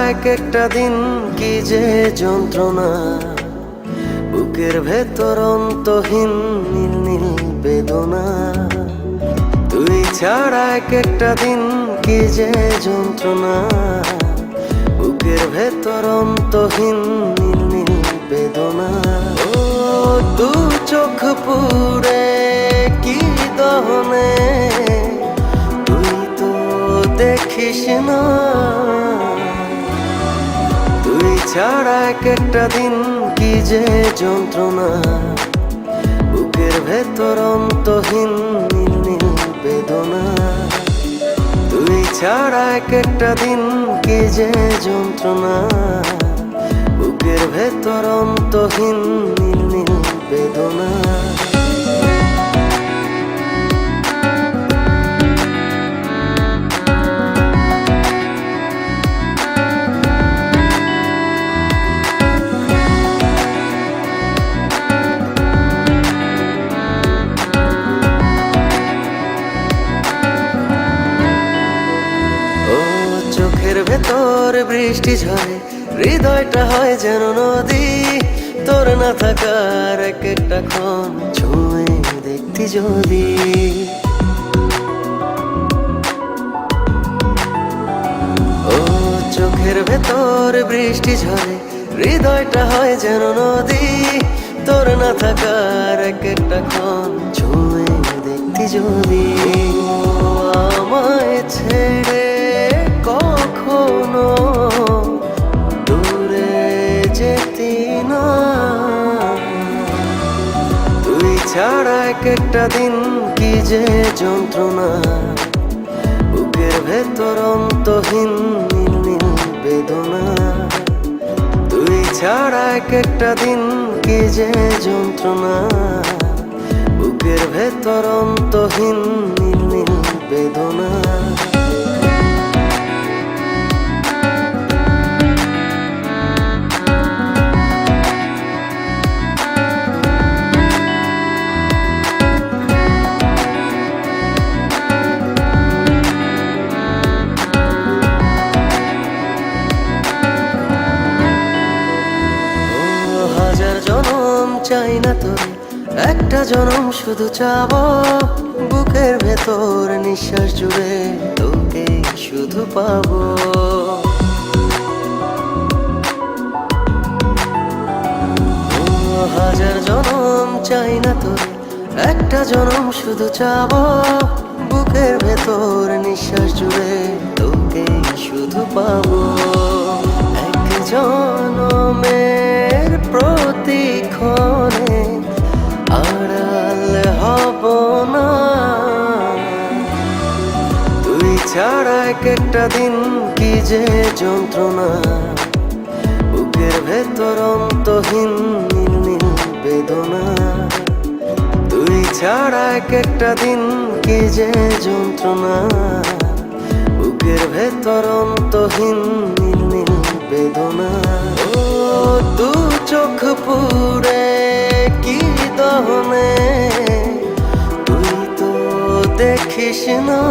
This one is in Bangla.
এক একটা দিন কি যে যন্ত্রণা, বুকের ভেতর অন্তহীন নীল নীল বেদনা। তুই ছাড়া এক একটা দিন কি যে যন্ত্রণা, বুকের ভেতর অন্তহীন নীল নীল বেদনা। ও দু চোখ পুরে কি দহনে, তুই তো দেখিস না। তুই ছাড়া এক একটা দিন কি যে যন্ত্রণা, বুকের ভেতর অন্তহীন নীল নীল বেদনা। তুই ছাড়া এক একটা দিন কি যে যন্ত্রণা, বুকের ভেতর অন্তহীন নীল নীল বেদনা। চোখের ভেতর বৃষ্টি ঝরে, হৃদয়টা হয় যেন নদী। তোর না থাকার এক একটা ক্ষণ ছুঁয়ে দেখতি যদি। ও চোখের ভেতর বৃষ্টি ঝরে, হৃদয়টা হয় যেন নদী। তোর না থাকার এক একটা ক্ষণ ছুঁয়ে দেখতি যদি। আমায় ছেড়ে কখনো দূরে যেতি না। তুই ছাড়া এক একটা দিন কি যে যন্ত্রণা, বুকের ভেতর অন্তহীন নীল নীল বেদনা। তুই ছাড়া এক একটা দিন কি যে যন্ত্রণা, বুকের ভেতর অন্তহীন নীল নীল বেদনা। হাজার জনম চাই না তোর, একটা জনম শুধু চাবো। বুকের ভেতর নিঃশ্বাস জুড়ে তোকে শুধু পাবো। হাজার জনম চাই না তোর, একটা জনম শুধু চাবো। বুকের ভেতর নিঃশ্বাস জুড়ে তোকে শুধু পাবো। এক জনমের প্রতিক্ষণে আড়াল হব না। তুই ছাড়া এক একটা দিন কি যে যন্ত্রণা, বুকের ভেতর অন্তহীন নীল নীল বেদনা। তুই ছাড়া এক একটা দিন কি যে যন্ত্রণা, বুকের ভেতর অন্তহীন নীল নীল বেদনা। ও দু চোখ পুরে কি দহনে, তুই তো দেখিস না।